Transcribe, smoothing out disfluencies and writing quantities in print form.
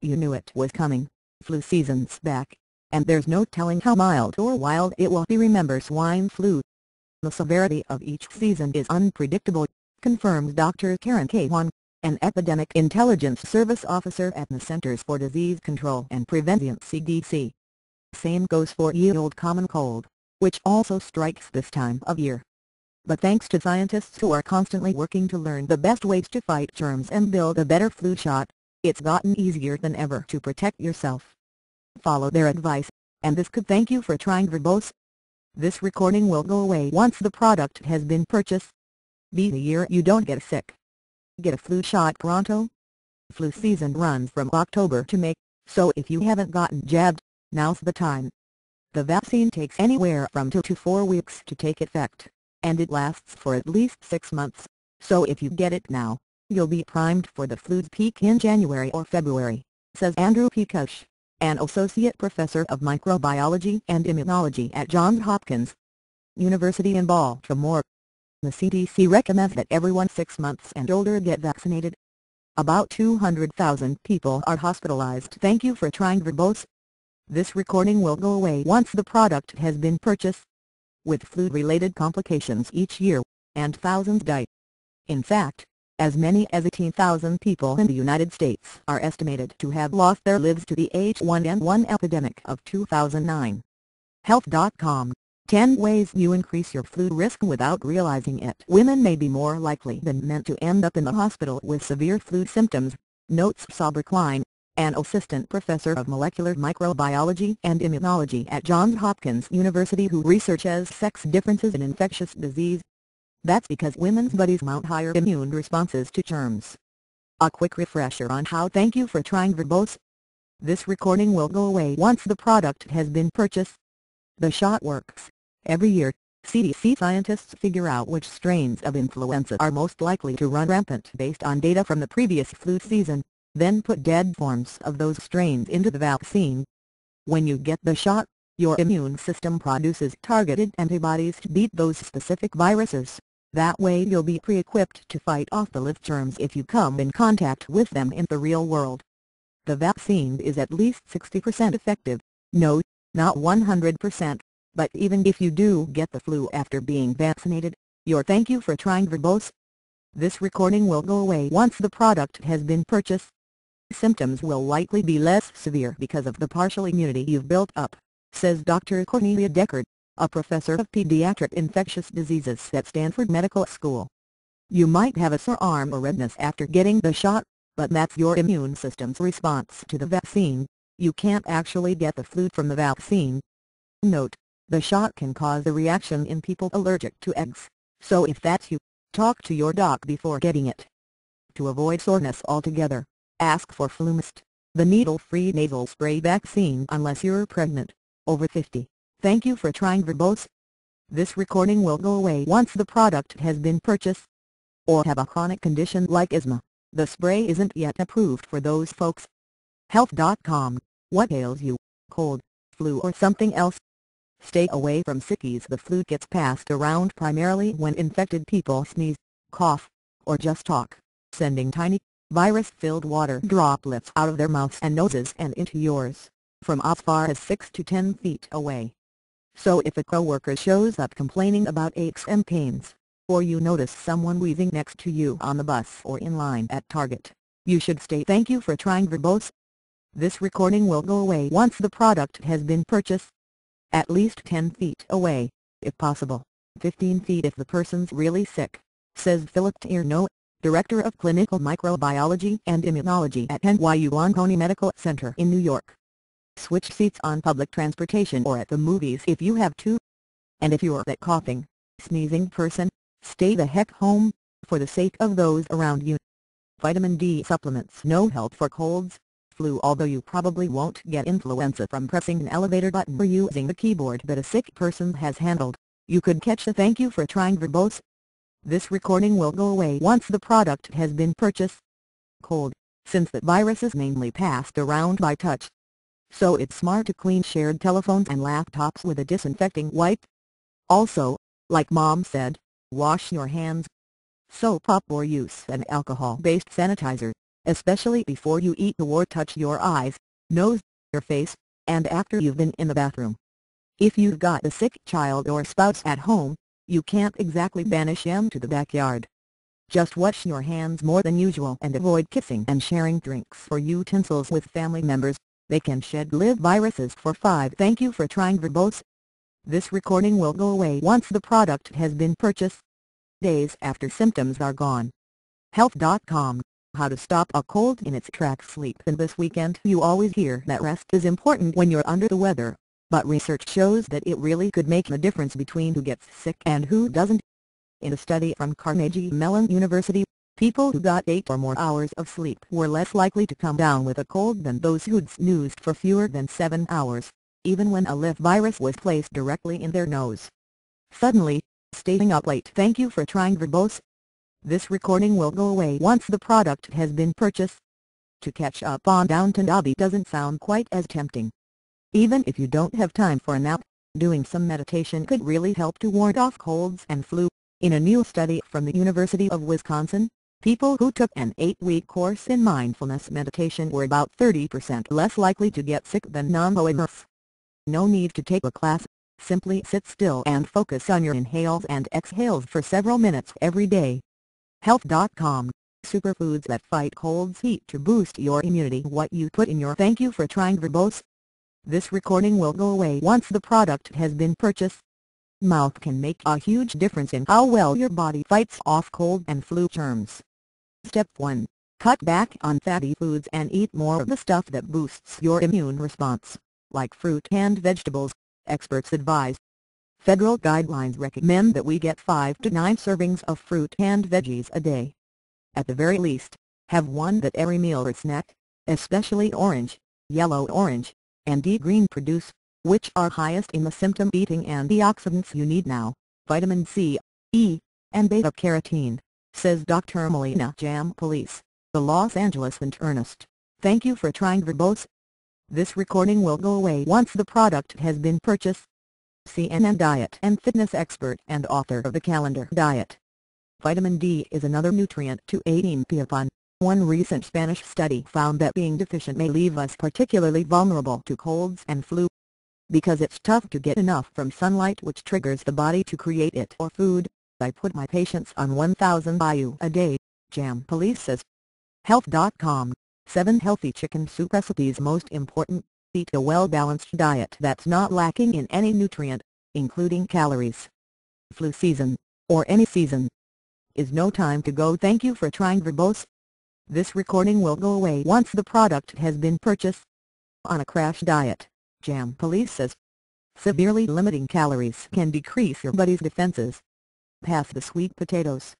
You knew it was coming. Flu season's back, and there's no telling how mild or wild it will be. Remember swine flu. The severity of each season is unpredictable, confirms Dr. Karen Kawan, an Epidemic Intelligence Service officer at the Centers for Disease Control and Prevention (CDC). Same goes for ye old common cold, which also strikes this time of year. But thanks to scientists who are constantly working to learn the best ways to fight germs and build a better flu shot, it's gotten easier than ever to protect yourself. Follow their advice, and this could thank you for trying verbose. This recording will go away once the product has been purchased. Be the year you don't get sick. Get a flu shot pronto. Flu season runs from October to May, so if you haven't gotten jabbed, now's the time. The vaccine takes anywhere from 2 to 4 weeks to take effect, and it lasts for at least 6 months, so if you get it now, you'll be primed for the flu's peak in January or February, says Andrew P. Kush, an associate professor of microbiology and immunology at Johns Hopkins University in Baltimore. The CDC recommends that everyone 6 months and older get vaccinated. About 200,000 people are hospitalized. Thank you for trying verbose. This recording will go away once the product has been purchased. With flu-related complications each year, and thousands die. In fact, as many as 18,000 people in the United States are estimated to have lost their lives to the H1N1 epidemic of 2009. Health.com, 10 ways you increase your flu risk without realizing it. Women may be more likely than men to end up in the hospital with severe flu symptoms, notes Sabra Klein, an assistant professor of molecular microbiology and immunology at Johns Hopkins University who researches sex differences in infectious disease. That's because women's bodies mount higher immune responses to germs. A quick refresher on how. Thank you for trying verbose. This recording will go away once the product has been purchased. The shot works. Every year, CDC scientists figure out which strains of influenza are most likely to run rampant based on data from the previous flu season, then put dead forms of those strains into the vaccine. When you get the shot, your immune system produces targeted antibodies to beat those specific viruses. That way you'll be pre-equipped to fight off the live germs if you come in contact with them in the real world. The vaccine is at least 60% effective. No, not 100%, but even if you do get the flu after being vaccinated, your thank you for trying verbose. This recording will go away once the product has been purchased. Symptoms will likely be less severe because of the partial immunity you've built up, says Dr. Cornelia Deckard, a professor of pediatric infectious diseases at Stanford Medical School. You might have a sore arm or redness after getting the shot, but that's your immune system's response to the vaccine. You can't actually get the flu from the vaccine. Note: the shot can cause a reaction in people allergic to eggs, so if that's you, talk to your doc before getting it. To avoid soreness altogether, ask for FluMist, the needle-free nasal spray vaccine unless you're pregnant, over 50. Thank you for trying verbose. This recording will go away once the product has been purchased. Or have a chronic condition like asthma, the spray isn't yet approved for those folks. Health.com, what ails you, cold, flu or something else? Stay away from sickies. The flu gets passed around primarily when infected people sneeze, cough, or just talk, sending tiny, virus-filled water droplets out of their mouths and noses and into yours, from as far as 6 to 10 feet away. So if a coworker shows up complaining about aches and pains, or you notice someone wheezing next to you on the bus or in line at Target, you should say thank you for trying verbose. This recording will go away once the product has been purchased. At least 10 feet away, if possible, 15 feet if the person's really sick, says Philip Tierno, Director of Clinical Microbiology and Immunology at NYU Oncology Medical Center in New York. Switch seats on public transportation or at the movies if you have to. And if you're that coughing, sneezing person, stay the heck home, for the sake of those around you. Vitamin D supplements no help for colds, flu. Although you probably won't get influenza from pressing an elevator button or using the keyboard that a sick person has handled, you could catch a thank you for trying verbose. This recording will go away once the product has been purchased. Cold, since the virus is mainly passed around by touch. So it's smart to clean shared telephones and laptops with a disinfecting wipe. Also, like Mom said, wash your hands. Soap up or use an alcohol-based sanitizer, especially before you eat or touch your eyes, nose, your face, and after you've been in the bathroom. If you've got a sick child or spouse at home, you can't exactly banish them to the backyard. Just wash your hands more than usual and avoid kissing and sharing drinks or utensils with family members. They can shed live viruses for 5. Thank you for trying verbose. This recording will go away once the product has been purchased. Days after symptoms are gone. Health.com. How to stop a cold in its tracks. Sleep. And this weekend you always hear that rest is important when you're under the weather, but research shows that it really could make a difference between who gets sick and who doesn't. In a study from Carnegie Mellon University, people who got 8 or more hours of sleep were less likely to come down with a cold than those who'd snoozed for fewer than 7 hours, even when a live virus was placed directly in their nose. Suddenly, staying up late. Thank you for trying verbose. This recording will go away once the product has been purchased. To catch up on Downton Abbey doesn't sound quite as tempting. Even if you don't have time for a nap, doing some meditation could really help to ward off colds and flu. In a new study from the University of Wisconsin, people who took an 8-week course in mindfulness meditation were about 30% less likely to get sick than non-believers. No need to take a class, simply sit still and focus on your inhales and exhales for several minutes every day. Health.com. Superfoods that fight colds. Eat to boost your immunity. What you put in your. Thank you for trying verbose. This recording will go away once the product has been purchased. Mouth can make a huge difference in how well your body fights off cold and flu germs. Step 1. Cut back on fatty foods and eat more of the stuff that boosts your immune response, like fruit and vegetables, experts advise. Federal guidelines recommend that we get 5 to 9 servings of fruit and veggies a day. At the very least, have one at every meal or snack, especially orange, yellow orange, and deep green produce, which are highest in the symptom-beating antioxidants you need now, vitamin C, E, and beta-carotene, says Dr. Melina Jampolis, the Los Angeles internist. Thank you for trying verbose. This recording will go away once the product has been purchased. CNN diet and fitness expert and author of the Calendar Diet. Vitamin D is another nutrient to aid in upon. One recent Spanish study found that being deficient may leave us particularly vulnerable to colds and flu. Because it's tough to get enough from sunlight, which triggers the body to create it or food, I put my patients on 1,000 IU a day, Jampolis says. Health.com. 7 healthy chicken soup recipes. Most important, eat a well-balanced diet that's not lacking in any nutrient, including calories. Flu season, or any season, is no time to go. Thank you for trying verbose. This recording will go away once the product has been purchased. On a crash diet, Jampolis says, severely limiting calories can decrease your body's defenses. Pass the sweet potatoes.